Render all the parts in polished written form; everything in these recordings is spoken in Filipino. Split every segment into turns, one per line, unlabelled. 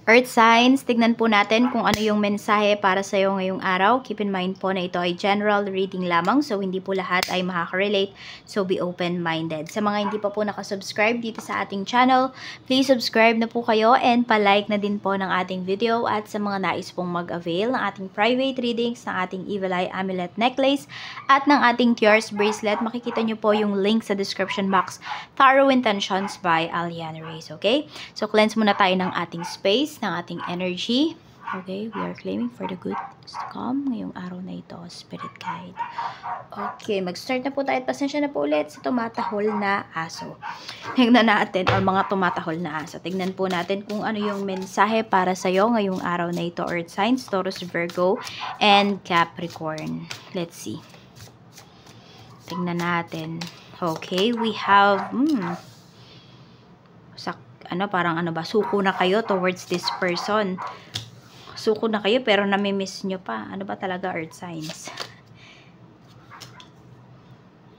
Earth signs, tignan po natin kung ano yung mensahe para sa iyo ngayong araw. Keep in mind po na ito ay general reading lamang, so hindi po lahat ay makaka-relate, so be open-minded. Sa mga hindi pa po nakasubscribe dito sa ating channel, please subscribe na po kayo and palike na din po ng ating video. At sa mga nais pong mag-avail ng ating private readings, ng ating Evil Eye Amulet Necklace, at ng ating Tears Bracelet, makikita nyo po yung link sa description box. Tarot Intentions by Aliana Reyes, okay? So cleanse muna tayo ng ating space, ng ating energy. Okay, we are claiming for the good things to come ngayong araw na ito, Spirit Guide. Okay, mag-start na po tayo at pasensya na po ulit sa tumatahol na aso. Tignan natin, o mga tumatahol na aso. Tignan po natin kung ano yung mensahe para sa'yo ngayong araw na ito, Earth Signs, Taurus, Virgo, and Capricorn. Let's see. Tignan natin. Okay, we have, parang suko na kayo towards this person. Suko na kayo pero nami-miss nyo pa. Ano ba talaga, Earth Signs?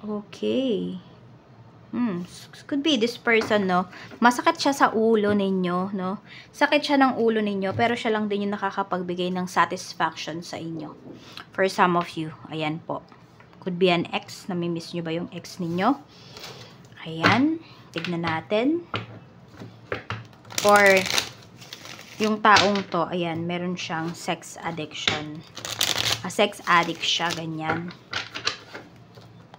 Okay. Could be this person, no? Masakit siya sa ulo ninyo, no? Sakit siya ng ulo ninyo, pero siya lang din yung nakakapagbigay ng satisfaction sa inyo. For some of you, ayan po. Could be an ex. Nami-miss nyo ba yung ex ninyo? Ayan. Tignan natin. Or, yung taong to, ayan, meron siyang sex addiction. Sex addict siya, ganyan.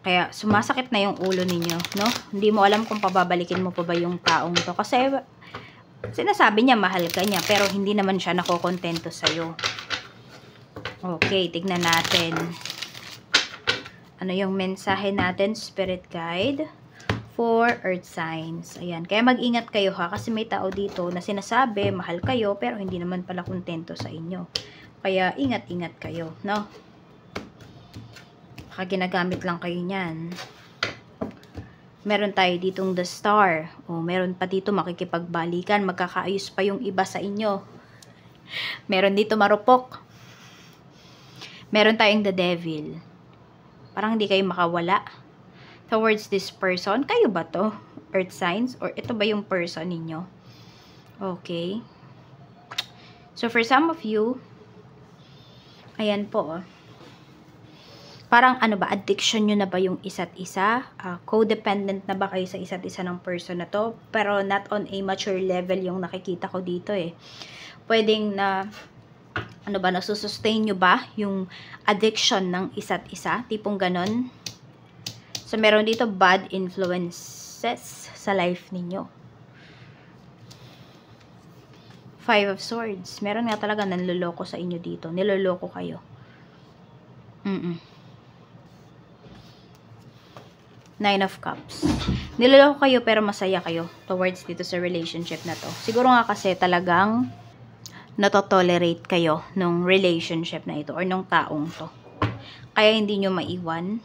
Kaya, sumasakit na yung ulo ninyo, no? Hindi mo alam kung pababalikin mo pa ba yung taong to. Kasi, sinasabi niya, mahal ka niya, pero hindi naman siya nakokontento sa'yo. Okay, tignan natin. Ano yung mensahe natin, Spirit Guide? For Earth Signs. Ayan. Kaya mag-ingat kayo ha. Kasi may tao dito na sinasabi, mahal kayo, pero hindi naman pala kontento sa inyo. Kaya ingat-ingat kayo, no? Baka ginagamit lang kayo niyan. Meron tayo ditong the Star. O, meron pa dito makikipagbalikan. Magkakaayos pa yung iba sa inyo. Meron dito marupok. Meron tayong the Devil. Parang hindi kayo makawala towards this person. Kayo ba to? Earth Signs? Or ito ba yung person ninyo? Okay. So, for some of you, ayan po. Parang addiction nyo na ba yung isa't isa? Codependent na ba kayo sa isa't isa ng person na to? Pero not on a mature level yung nakikita ko dito eh. Pwedeng na, nasusustain nyo ba yung addiction ng isa't isa? Tipong ganon. So, meron dito bad influences sa life ninyo. Five of Swords. Meron nga talaga nanloloko sa inyo dito. Niloloko kayo. Nine of Cups. Niloloko kayo pero masaya kayo towards dito sa relationship na to. Siguro nga kasi talagang natotolerate kayo nung relationship na ito or nung taong to. Kaya hindi nyo maiwan.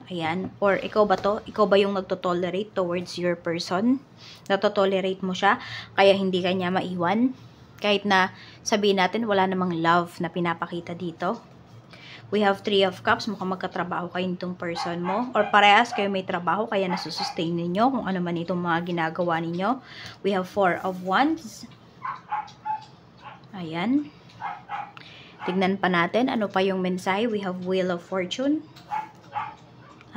Ayan. Or ikaw ba to? Ikaw ba yung nagtotolerate towards your person? Natotolerate mo siya, kaya hindi ka niya maiwan? Kahit na sabihin natin, wala namang love na pinapakita dito. We have Three of Cups. Mukhang magkatrabaho kayo nitong person mo. Or parehas kayo may trabaho, kaya nasusustain ninyo kung ano man itong mga ginagawa ninyo. We have Four of Wands. Ayan. Tignan pa natin, ano pa yung mensahe. We have Wheel of Fortune.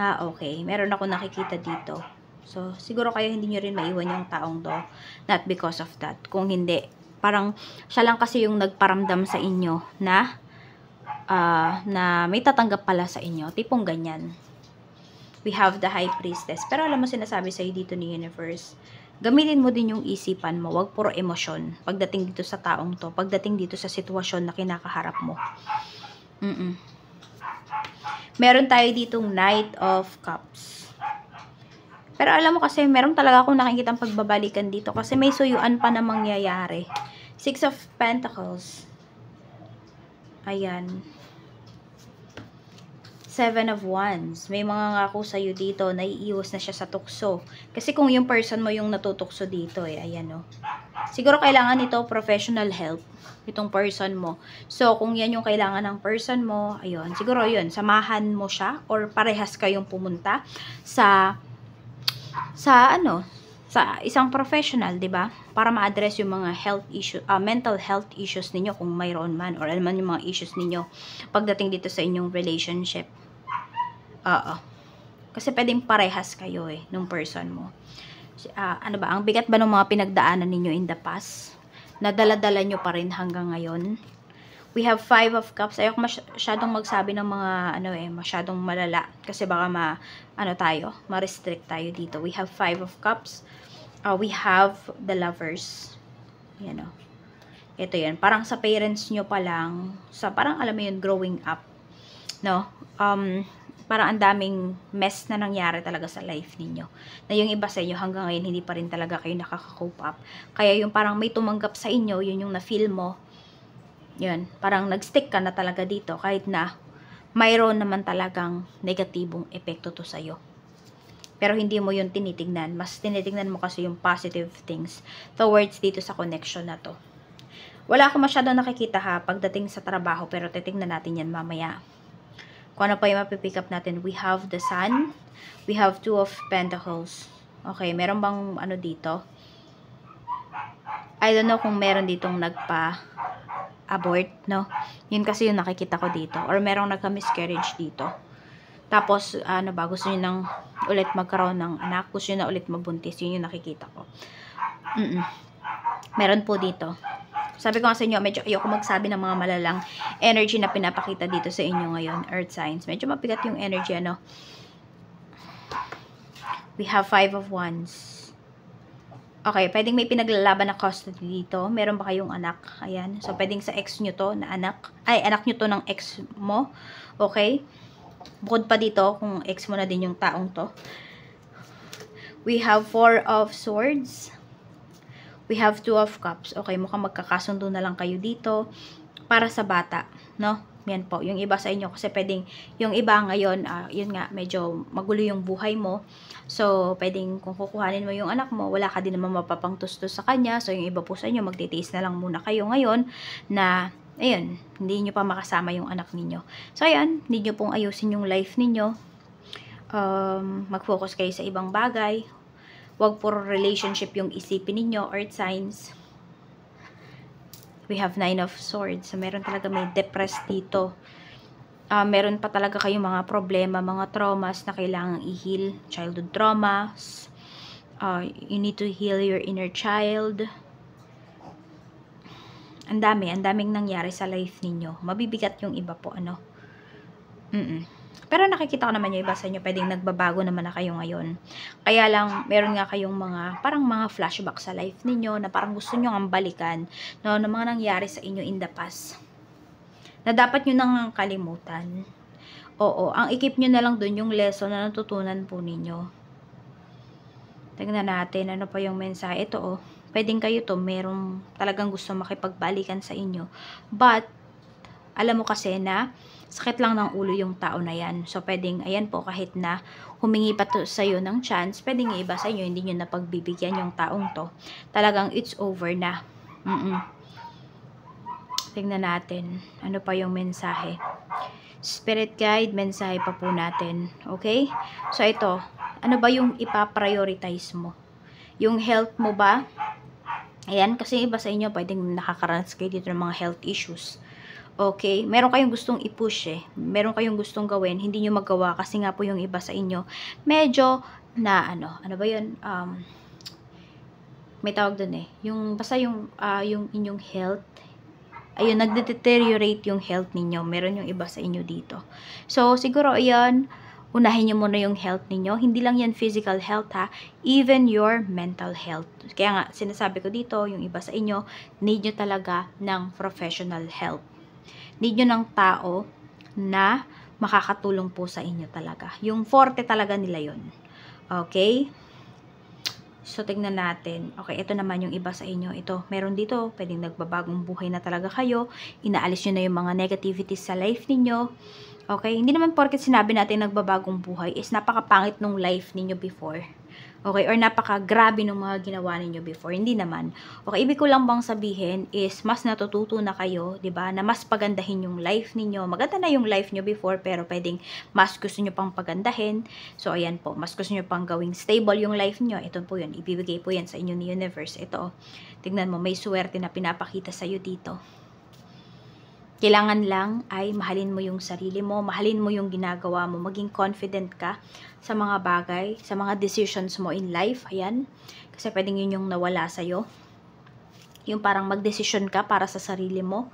Okay. Meron ako nakikita dito. So, siguro kayo hindi nyo rin maiwan yung taong to. Not because of that. Kung hindi, parang siya lang kasi yung nagparamdam sa inyo na may tatanggap pala sa inyo. Tipong ganyan. We have the High Priestess. Pero alam mo, sinasabi sa'yo dito ni Universe, gamitin mo din yung isipan mo. Huwag puro emosyon. Pagdating dito sa taong to. Pagdating dito sa sitwasyon na kinakaharap mo. Meron tayo ditong Knight of Cups. Pero alam mo kasi, meron talaga akong nakikitang pagbabalikan dito. Kasi may suyuan pa na mangyayari. Six of Pentacles. Ayan. Seven of Wands. May mga ngako sa'yo dito, naiiwas na siya sa tukso. Kasi kung yung person mo yung natutukso dito ayan o. Siguro kailangan nito professional help, itong person mo. So, kung yan yung kailangan ng person mo, ayun, siguro yun, samahan mo siya or parehas kayong pumunta sa sa isang professional, 'di ba? Para ma-address yung mga health issue, mental health issues ninyo kung mayroon man, or ano man yung mga issues ninyo pagdating dito sa inyong relationship. Oo. Kasi pwedeng parehas kayo nung person mo. Ano ba, ang bigat ba ng mga pinagdaanan ninyo in the past? Nadala-dala nyo pa rin hanggang ngayon? We have 5 of Cups. Ayoko masyadong magsabi ng mga masyadong malala kasi baka ma-restrict tayo dito. We have 5 of Cups. We have the Lovers. Yan o. Ito yan. Parang sa parents nyo pa lang, parang alam mo yun, growing up. No? Parang ang daming mess na nangyari talaga sa life ninyo. Na yung iba sa inyo hanggang ngayon hindi pa rin talaga kayo nakaka-cope up. Kaya yung parang may tumanggap sa inyo, yun yung na-feel mo. Yun, parang nag-stick ka na talaga dito kahit na mayroon naman talagang negatibong epekto to sa'yo. Pero hindi mo yun tinitignan. Mas tinitignan mo kasi yung positive things towards dito sa connection na to. Wala akong masyadong nakikita pagdating sa trabaho, pero titignan natin yan mamaya. Kung ano pa yung mapipick up natin. We have the Sun. We have 2 of Pentacles. Okay, meron bang dito? I don't know kung meron ditong nagpa-abort, no? Yun kasi yung nakikita ko dito. Or merong nagka-miscarriage dito. Tapos, gusto nyo nang ulit magkaroon ng anak. Gusto nyo na ulit mabuntis. Yun yung nakikita ko. Meron po dito. Sabi ko nga sa inyo, medyo ayoko magsabi ng mga malalang energy na pinapakita dito sa inyo ngayon, Earth signs. Medyo mabigat yung energy, We have 5 of Wands. Okay, pwedeng may pinaglalaban na custody dito. Meron ba kayong anak? Ayan. So, pwedeng sa ex nyo to na anak. Ay, anak nyo to ng ex mo. Okay? Bukod pa dito, kung ex mo na din yung taong to. We have 4 of Swords. We have 2 of Cups. Okay, mukhang magkakasundo na lang kayo dito para sa bata, no? Yan po, yung iba sa inyo kasi pwedeng, yung iba ngayon, yun nga, medyo magulo yung buhay mo. So, pwedeng kung kukuhanin mo yung anak mo, wala ka din naman mapapangtustos sa kanya. So, yung iba po sa inyo, magtitiis na lang muna kayo ngayon na, ayun, hindi nyo pa makasama yung anak ninyo. So, ayan, hindi nyo pong ayusin yung life ninyo. Mag-focus kayo sa ibang bagay. Huwag puro relationship yung isipin ninyo, Earth signs. We have 9 of Swords. So, meron talaga may depressed dito. Meron pa talaga kayong mga problema, mga traumas na kailangang i-heal. Childhood traumas. You need to heal your inner child. Ang daming nangyari sa life ninyo. Mabibigat yung iba po, Pero nakikita ko naman yung iba sa inyo, pwedeng nagbabago naman na kayo ngayon. Kaya lang, meron nga kayong parang mga flashback sa life ninyo na parang gusto nyo ang balikan, no, na mga nangyari sa inyo in the past. Na dapat nyo nang kalimutan. Oo, ang ikip nyo na lang dun yung lesson na natutunan po ninyo. Tingnan natin, ano pa yung mensahe. Ito, pwedeng kayo to, merong talagang gusto makipagbalikan sa inyo. But, alam mo kasi na, sakit lang ng ulo yung tao na yan. So, pwedeng, ayan po, kahit na humingi pa to sa'yo ng chance, pwedeng iba sa inyo, hindi nyo napagbibigyan yung taong to. Talagang it's over na. Tingnan natin. Ano pa yung mensahe? Spirit guide, mensahe pa po natin. Okay? So, ito. Ano ba yung ipaprioritize mo? Yung health mo ba? Ayan, kasi iba sa inyo, pwedeng nakakaranas kayo dito ng mga health issues. Okay, meron kayong gustong i-push meron kayong gustong gawin, hindi nyo magawa kasi nga po yung iba sa inyo, medyo na ano ba yun, may tawag dun yung, basta yung inyong health, ayun, nagde-deteriorate yung health ninyo, meron yung iba sa inyo dito. So, siguro, ayan, unahin nyo muna yung health ninyo, hindi lang yan physical health even your mental health. Kaya nga, sinasabi ko dito, yung iba sa inyo, need nyo talaga ng professional help. Need nyo ng tao na makakatulong po sa inyo talaga. Yung forte talaga nila yon. Okay? So, tignan natin. Okay, ito naman yung iba sa inyo. Ito, meron dito, pwedeng nagbabagong buhay na talaga kayo. Inaalis nyo na yung mga negativities sa life ninyo. Okay? Hindi naman porket sinabi natin nagbabagong buhay is napakapangit nung life ninyo before. Okay, or napaka-grabe ng mga ginawa ninyo before. Hindi naman. Okay, ibig ko lang bang sabihin is mas natututo na kayo, 'di ba? Na mas pagandahin yung life ninyo. Maganda na yung life nyo before, pero pwedeng mas gusto nyo pang pagandahin. So ayan po, mas gusto nyo pang gawing stable yung life nyo. Ito po 'yun. Ibibigay po 'yan sa inyo ni universe. Ito. Tignan mo, may swerte na pinapakita sa iyo dito. Kailangan lang ay mahalin mo yung sarili mo, mahalin mo yung ginagawa mo, maging confident ka sa mga bagay, sa mga decisions mo in life. Ayan. Kasi pwedeng yun yung nawala sa'yo. Yung parang magdesisyon ka para sa sarili mo.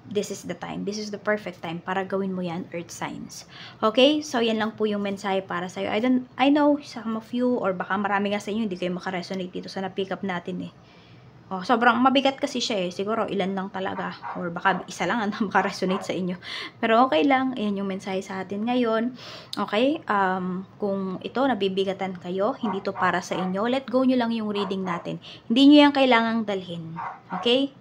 This is the time. This is the perfect time para gawin mo yan, earth signs. Okay? So, yan lang po yung mensahe para sa'yo. I know some of you, or baka marami nga sa inyo, hindi kayo makaresonate dito sa na-pick up natin eh. Oh, sobrang mabigat kasi siya eh. Siguro ilan lang talaga. Or baka isa lang ang makaresonate sa inyo. Pero okay lang. Ayan yung mensahe sa atin ngayon. Okay? Kung ito, nabibigatan kayo, hindi to para sa inyo, let go nyo lang yung reading natin. Hindi nyo yan kailangang dalhin. Okay?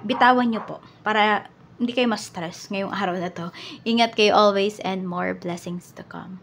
Bitawan nyo po. Para hindi kayo ma-stress ngayong araw na to. Ingat kayo always and more blessings to come.